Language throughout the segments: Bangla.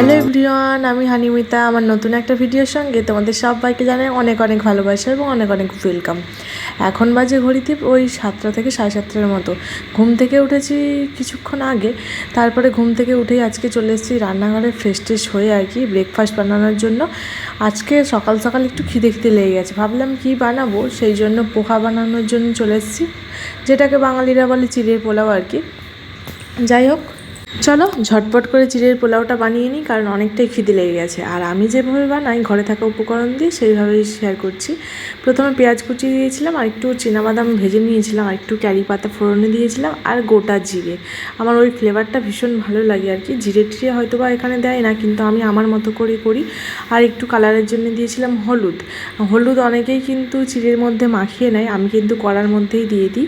হ্যালো এভরিওয়ান, আমি হানিমিতা। আমার নতুন একটা ভিডিওর সঙ্গে তোমাদের সবাইকে জানাই অনেক অনেক ভালোবাসা এবং অনেক অনেক ওয়েলকাম। এখন বাজে ঘড়িতে ওই 7টা থেকে 7:30টার মতো। ঘুম থেকে উঠেছি কিছুক্ষণ আগে। তারপরে ঘুম থেকে উঠেই আজকে চলে এসেছি রান্নাঘরে ফ্রেশ ট্রেশ হয়ে আর কি ব্রেকফাস্ট বানানোর জন্য। আজকে সকাল সকাল একটু খিদে লেগে গেছে, ভাবলাম কি বানাবো, সেই জন্য পোহা বানানোর জন্য চলে এসেছি, যেটাকে বাঙালিরা বলে চিড়ের পোলাও আর কি। যাই হোক, চলো ঝটপট করে চিড়ের পোলাওটা বানিয়ে নিই, কারণ অনেকটাই খিদে লেগে গেছে। আর আমি যেভাবে বানাই ঘরে থাকা উপকরণ দিয়ে সেইভাবেই শেয়ার করছি। প্রথমে পেঁয়াজ কুচি দিয়েছিলাম, আর একটু চীনাবাদাম ভেজে নিয়েছিলাম, আর একটু ক্যারি পাতা ফোড়নে দিয়েছিলাম, আর গোটা জিরে। আমার ওই ফ্লেভারটা ভীষণ ভালো লাগে আর কি। জিরে টিরে হয়তো বা এখানে দেয় না, কিন্তু আমি আমার মতো করে করি। আর একটু কালারের জন্য দিয়েছিলাম হলুদ অনেকেই কিন্তু চিড়ের মধ্যে মাখিয়ে নেয়, আমি কিন্তু কড়ার মধ্যেই দিয়ে দিই।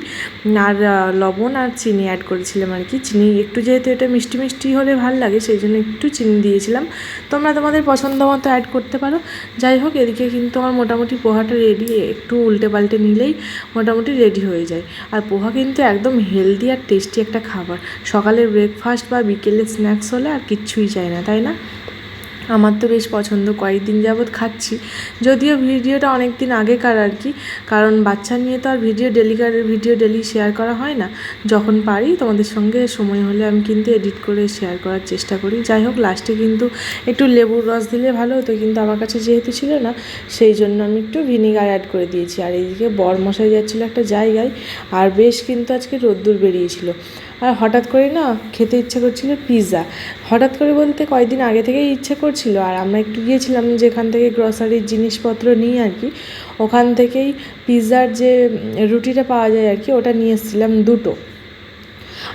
আর লবণ আর চিনি অ্যাড করেছিলাম আর কি। চিনি একটু, যেহেতু এটা মিষ্টি মিষ্টি হলে ভালো লাগে, সেই জন্য একটু চিনি দিয়েছিলাম। তোমরা তোমাদের পছন্দ মতো অ্যাড করতে পারো। যাই হোক, এদিকে কিন্তু আমার মোটামুটি পোহাটা রেডি। একটু উল্টে পাল্টে নিলেই মোটামুটি রেডি হয়ে যায়। আর পোহা কিন্তু একদম হেলদি আর টেস্টি একটা খাবার। সকালের ব্রেকফাস্ট বা বিকেলের স্ন্যাক্স হলে আর কিচ্ছুই চাই না, তাই না? আমার তো বেশ পছন্দ, কয়েকদিন যাবৎ খাচ্ছি। যদিও ভিডিওটা অনেক দিন আগেকার আর কি, কারণ বাচ্চা নিয়ে তো আর ভিডিও ডেলি শেয়ার করা হয় না। যখন পারি তোমাদের সঙ্গে সময় হলে আমি কিন্তু এডিট করে শেয়ার করার চেষ্টা করি। যাই হোক, লাস্টে কিন্তু একটু লেবুর রস দিলে ভালো হতো, কিন্তু আমার কাছে যেহেতু ছিল না, সেই জন্য আমি একটু ভিনিগার অ্যাড করে দিয়েছি। আর এইদিকে বরমশাই যাচ্ছিলো একটা জায়গায়, আর বেশ কিন্তু আজকে রোদ্দুর বেরিয়েছিল। আর হঠাৎ করে না খেতে ইচ্ছে করছিল পিৎজা। হঠাৎ করে বলতে কয়েকদিন আগে থেকেই ইচ্ছে করছিল। আর আমরা একটু গিয়েছিলাম যেখান থেকে গ্রসারির জিনিসপত্র নিই আর কি, ওখান থেকেই পিৎজার যে রুটিটা পাওয়া যায় আর কি, ওটা নিয়ে এসেছিলাম দুটো।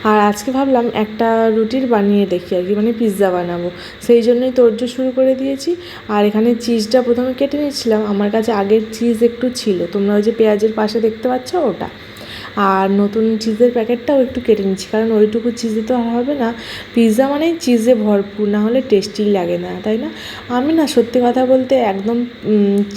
আর আজকে ভাবলাম একটা রুটির বানিয়ে দেখি আর কি, মানে পিৎজা বানাবো, সেই জন্যই তোড়জোড় শুরু করে দিয়েছি। আর এখানে চিজটা প্রথমে কেটে নিচ্ছিলাম। আমার কাছে আগের চিজ একটু ছিল, তোমরা ওই যে পেঁয়াজের পাশে দেখতে পাচ্ছ ওটা। আর নতুন চিজের প্যাকেটটাও একটু কেটে নিচ্ছি, কারণ ওইটুকু চিজে তো আর হবে না। পিৎজা মানেই চিজে ভরপুর, না হলে টেস্টি লাগে না, তাই না? আমি না সত্যি কথা বলতে একদম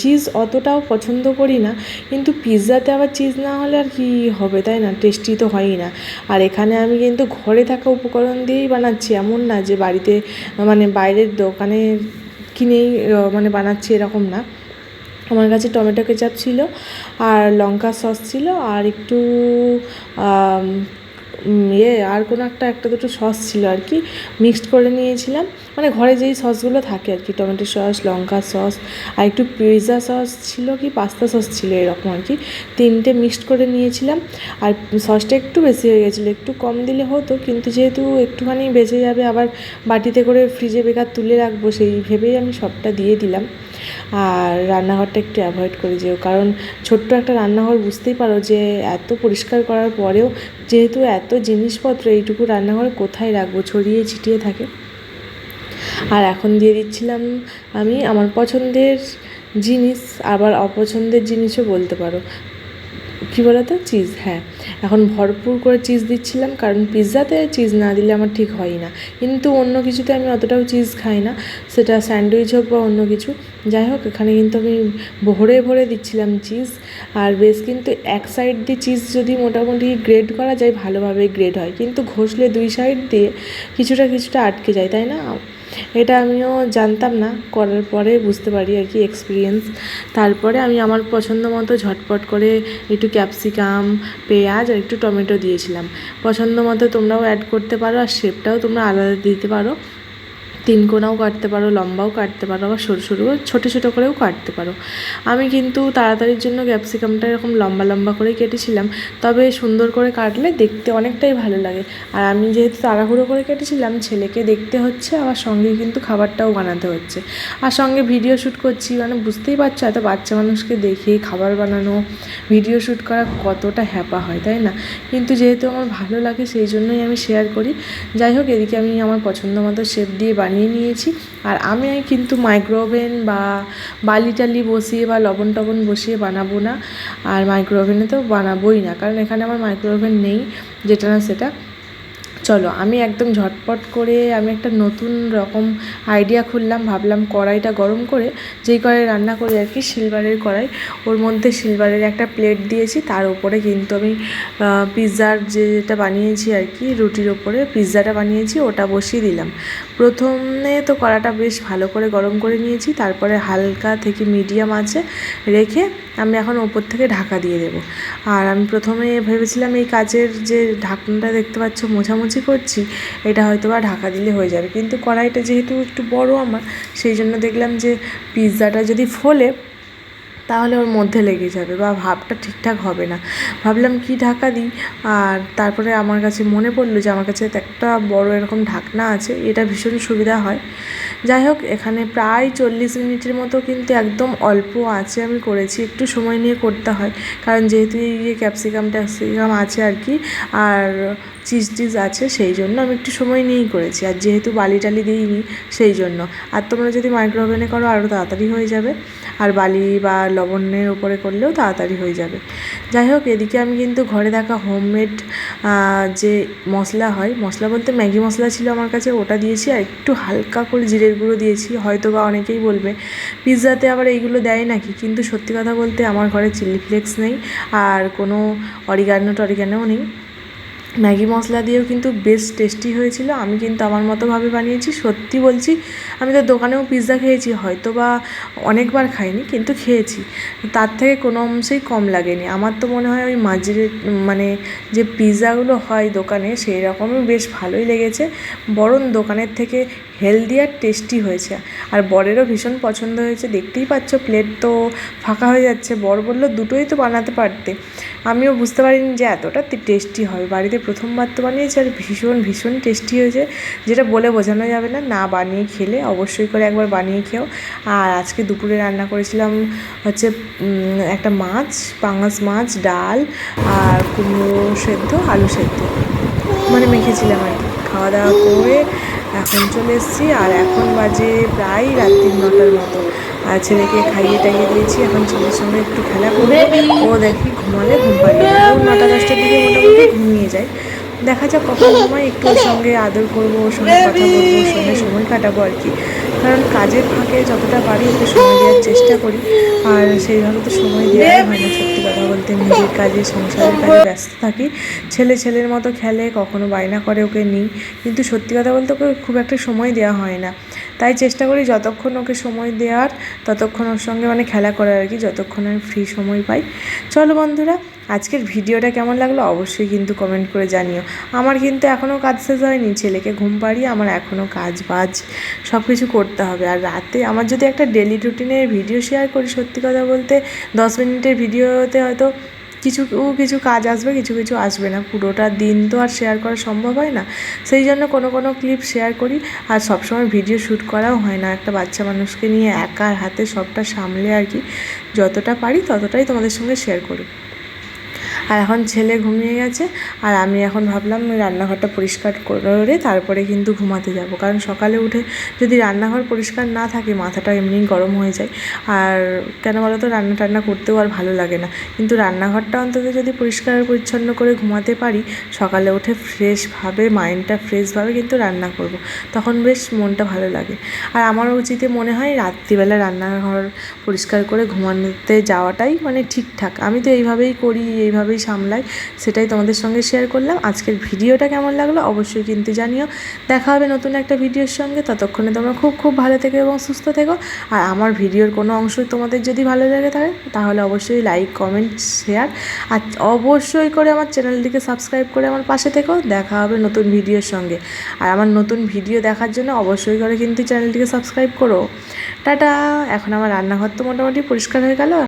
চিজ অতটাও পছন্দ করি না, কিন্তু পিৎজাতে আবার চিজ না হলে আর কি হবে, তাই না? টেস্টি তো হয়ই না। আর এখানে আমি কিন্তু ঘরে থাকা উপকরণ দিয়েই বানাচ্ছি, এমন না যে বাড়িতে মানে বাইরের দোকানে কিনেই মানে বানাচ্ছি, এরকম না। আমার কাছে টমেটো কেচাপ ছিল, আর লঙ্কা সস ছিল, আর একটু আর কোনো একটা দুটো সস ছিল আর কি, মিক্সড করে নিয়েছিলাম। মানে ঘরে যেই সসগুলো থাকে আর কি, টমেটো সস, লঙ্কা সস, আর একটু পিৎজা সস ছিল কি পাস্তা সস ছিল, এরকম আর কি। তিনটে মিক্সড করে নিয়েছিলাম। আর সসটা একটু বেশি হয়ে গেছিলো, একটু কম দিলে হতো, কিন্তু যেহেতু একটুখানি বেঁচে যাবে, আবার বাটিতে করে ফ্রিজে বেকার তুলে রাখবো, সেই ভেবেই আমি সবটা দিয়ে দিলাম। আর রান্নাঘরটা একটু অ্যাভয়েড করে যেও, কারণ ছোট্ট একটা রান্নাঘর, বুঝতেই পারো যে এত পরিষ্কার করার পরেও যেহেতু এত জিনিসপত্র, এইটুকু রান্নাঘরে কোথায় রাখবো, ছড়িয়ে ছিটিয়ে থাকে। আর এখন দিয়ে দিচ্ছিলাম আমি আমার পছন্দের জিনিস, আবার অপছন্দের জিনিসও বলতে পারো, কী বলো তো, চিজ। হ্যাঁ, এখন ভরপুর করে চিজ দিচ্ছিলাম, কারণ পিৎজাতে চিজ না দিলে আমার ঠিক হয় না। কিন্তু অন্য কিছুতে আমি অতটাও চিজ খাই না, সেটা স্যান্ডউইচ হোক বা অন্য কিছু। যাই হোক, এখানে কিন্তু আমি ভরে ভরে দিচ্ছিলাম চিজ। আর বেশ কিন্তু এক সাইড দিয়ে চিজ যদি মোটামুটি গ্রেড করা যায়, ভালোভাবে গ্রেড হয়, কিন্তু ঘষলে দুই সাইড দিয়ে কিছুটা কিছুটা আটকে যায়, তাই না? এটা আমিও জানতাম না, করার পরে বুঝতে পারি আর কি, এক্সপিরিয়েন্স। তারপরে আমি আমার পছন্দ মতো ঝটপট করে একটু ক্যাপসিকাম, পেঁয়াজ আর একটু টমেটো দিয়েছিলাম। পছন্দ মতো তোমরাও অ্যাড করতে পারো, আর শেপটাও তোমরা আলাদা দিতে পারো। তিন কোণাও কাটতে পারো, লম্বাও কাটতে পারো, আবার সরু সরু ছোটো ছোটো করেও কাটতে পারো। আমি কিন্তু তাড়াতাড়ির জন্য ক্যাপসিকামটা এরকম লম্বা লম্বা করেই কেটেছিলাম, তবে সুন্দর করে কাটলে দেখতে অনেকটাই ভালো লাগে। আর আমি যেহেতু তাড়াহুড়ো করে কেটেছিলাম, ছেলেকে দেখতে হচ্ছে, আবার সঙ্গে কিন্তু খাবারটাও বানাতে হচ্ছে, আর সঙ্গে ভিডিও শ্যুট করছি, মানে বুঝতেই পারছো এত বাচ্চা মানুষকে দেখে খাবার বানানো, ভিডিও শ্যুট করা কতটা হ্যাপা হয়, তাই না? কিন্তু যেহেতু আমার ভালো লাগে, সেই জন্যই আমি শেয়ার করি। যাই হোক, এদিকে আমি আমার পছন্দ মতো শেপ দিয়ে বানিয়ে নিয়েছি। আর আমি কিন্তু মাইক্রোওভেন বা বালি টালি বসিয়ে বা লবণ টবণ বসিয়ে বানাবো না, আর মাইক্রোওভেনে তো বানাবোই না, কারণ এখানে আমার মাইক্রোওভেন নেই, যেটা না সেটা। চলো আমি একদম ঝটপট করে আমি একটা নতুন রকম আইডিয়া খুললাম, ভাবলাম কড়াইটা গরম করে, যেই কড়াই রান্না করি আর কি, সিলভারের কড়াই, ওর মধ্যে সিলভারের একটা প্লেট দিয়েছি, তার উপরে কিন্তু আমি পিৎজার যেটা বানিয়েছি আর কি, রুটির ওপরে পিৎজাটা বানিয়েছি, ওটা বসিয়ে দিলাম। প্রথমে তো কড়াটা বেশ ভালো করে গরম করে নিয়েছি, তারপরে হালকা থেকে মিডিয়াম আঁচে রেখে আমি এখন ওপর থেকে ঢাকা দিয়ে দেবো। আর আমি প্রথমে ভেবেছিলাম এই কাচের যে ঢাকনাটা দেখতে পাচ্ছ মোছামুছি করছি, এটা হয়তো বা ঢাকা দিলে হয়ে যাবে, কিন্তু কড়াইটা যেহেতু একটু বড় আমার, সেই জন্য দেখলাম যে পিৎজাটা যদি ফোলে তাহলে ওর মধ্যে লেগে যাবে বা ভাবটা ঠিকঠাক হবে না। ভাবলাম কি ঢাকা দিই, আর তারপরে আমার কাছে মনে পড়লো যে আমার কাছে একটা বড় এরকম ঢাকনা আছে, এটা ভীষণ সুবিধা হয়। যাই হোক, এখানে প্রায় 40 মিনিটের মতো কিন্তু একদম অল্প আঁচে আমি করেছি, একটু সময় নিয়ে করতে হয়, কারণ যেহেতু এই ক্যাপসিকাম আছে আর কি, আর চিজ টিজ আছে, সেই জন্য আমি একটু সময় নিয়েই করেছি, আর যেহেতু বালি টালি দিইনি সেই জন্য। আর তোমরা যদি মাইক্রো ওভেনে করো আরও তাড়াতাড়ি হয়ে যাবে, আর বালি বা লবণের উপরে করলেও তাড়াতাড়ি হয়ে যাবে। যাই হোক, এদিকে আমি কিন্তু ঘরে দেখা হোমমেড যে মশলা হয়, মশলা বলতে ম্যাগি মশলা ছিল আমার কাছে, ওটা দিয়েছি, আর একটু হালকা করে জিরের গুঁড়ো দিয়েছি। হয়তো বা অনেকেই বলবে পিৎজাতে আবার এইগুলো দেয় নাকি, কিন্তু সত্যি কথা বলতে আমার ঘরে চিলি ফ্লেক্স নেই, আর কোনো অরিগানোও নেই। ম্যাগি মশলা দিয়েও কিন্তু বেশ টেস্টি হয়েছিল। আমি কিন্তু আমার মতোভাবে বানিয়েছি, সত্যি বলছি। আমি তো দোকানেও পিৎজা খেয়েছি, হয়তো বা অনেকবার খাইনি, কিন্তু খেয়েছি, তার থেকে কোনো অংশেই কম লাগেনি। আমার তো মনে হয় ওই মানে যে পিৎজাগুলো হয় দোকানে, সেই রকমই বেশ ভালোই লেগেছে, বরং দোকানের থেকে হেলদি আর টেস্টি হয়েছে। আর বরেরও ভীষণ পছন্দ হয়েছে, দেখতেই পাচ্ছ প্লেট তো ফাঁকা হয়ে যাচ্ছে। বর বলল দুটোই তো বানাতে পারতে। আমিও বুঝতে পারিনি যে এতটা টেস্টি হয়। বাড়িতে প্রথমবার তো বানিয়েছি, আর ভীষণ টেস্টি হয়েছে, যেটা বলে বোঝানো যাবে না। না বানিয়ে খেলে অবশ্যই করে একবার বানিয়ে খেও। আর আজকে দুপুরে রান্না করেছিলাম হচ্ছে একটা মাছ, পাঙাশ মাছ, ডাল আর কুমড়ো সেদ্ধ, আলু সেদ্ধ, মানে মেখেছিলাম আর কি। খাওয়া দাওয়া করে এখন চলে এসেছি, আর এখন বাজে প্রায় রাত্রি 9টার মতো। আর ছেলেকে খাইয়ে টাইয়ে দিয়েছি, এখন ছেলের সঙ্গে একটু খেলা করবে। ও দেখি ঘুমালে ঘুম পাড়িয়ে দেবো, 9টা-10টার দিকে মোটামুটি ঘুমিয়ে যায়। দেখা যাক কখন ঘুমাই, একটু ওর সঙ্গে আদর করবো, ওর সঙ্গে কথা বলবো, ওর সঙ্গে সময় কাটাবো আর কি। কারণ কাজের ফাঁকে যতটা পারি ওকে সময় দেওয়ার চেষ্টা করি, আর সেইভাবে তো সময় দেওয়াই হয় না। সত্যি কথা বলতে নিজের কাজে, সংসারের কাজে ব্যস্ত থাকি। ছেলের মতো খেলে, কখনো বায়না করে, ওকে নিই, কিন্তু সত্যি কথা বলতে ওকে খুব একটা সময় দেওয়া হয় না। তাই চেষ্টা করি যতক্ষণ ওকে সময় দেওয়ার, ততক্ষণ ওর সঙ্গে মানে খেলা করার আর কি, যতক্ষণ আমি ফ্রি সময় পাই। চলো বন্ধুরা, আজকের ভিডিওটা কেমন লাগলো অবশ্যই কিন্তু কমেন্ট করে জানিও। আমার কিন্তু এখনও কাজ শেষ হয়নি, ছেলেকে ঘুম পাড়িয়ে আমার এখনও কাজ বাজ সব কিছু করতে হবে। আর রাতে আমার যদি একটা ডেলি রুটিনের ভিডিও শেয়ার করি, সত্যি কথা বলতে 10 মিনিটের ভিডিওতে হয়তো কিছু কাজ আসবে, কিছু আসবে না। পুরোটা দিন তো আর শেয়ার করা সম্ভব হয় না, সেই জন্য কোনো ক্লিপ শেয়ার করি। আর সবসময় ভিডিও শ্যুট করাও হয় না, একটা বাচ্চা মানুষকে নিয়ে একার হাতে সবটা সামলে আর কি, যতটা পারি ততটাই তোমাদের সঙ্গে শেয়ার করি। আর এখন ছেলে ঘুমিয়ে গেছে, আর আমি এখন ভাবলাম রান্নাঘরটা পরিষ্কার করে তারপরে কিন্তু ঘুমাতে যাব, কারণ সকালে উঠে যদি রান্নাঘর পরিষ্কার না থাকে মাথাটা এমনিই গরম হয়ে যায়। আর কেন বলো তো, রান্না টান্না করতেও আর ভালো লাগে না, কিন্তু রান্নাঘরটা অন্তত যদি পরিষ্কার পরিচ্ছন্ন করে ঘুমাতে পারি, সকালে উঠে ফ্রেশভাবে, মাইন্ডটা ফ্রেশভাবে কিন্তু রান্না করব, তখন বেশ মনটা ভালো লাগে। আর আমারও উচিতে মনে হয় রাত্রিবেলা রান্নাঘর পরিষ্কার করে ঘুমাতে যাওয়াটাই মানে ঠিকঠাক। আমি তো এইভাবেই করি, এইভাবেই সামলাই, সেটাই তোমাদের সঙ্গে শেয়ার করলাম। আজকের ভিডিওটা কেমন লাগলো অবশ্যই কিন্তু জানিও। দেখা হবে নতুন একটা ভিডিওর সঙ্গে, ততক্ষণে তোমরা খুব ভালো থেকো এবং সুস্থ থেকো। আর আমার ভিডিওর কোনো অংশ তোমাদের যদি ভালো লেগে থাকে তাহলে অবশ্যই লাইক, কমেন্ট, শেয়ার, আর অবশ্যই করে আমার চ্যানেলটিকে সাবস্ক্রাইব করে আমার পাশে থেকো। দেখা হবে নতুন ভিডিওর সঙ্গে। আর আমার নতুন ভিডিও দেখার জন্য অবশ্যই করে কিন্তু চ্যানেলটিকে সাবস্ক্রাইব করো। টাটা। এখন আমার রান্নাঘর তো মোটামুটি পরিষ্কার হয়ে গেল।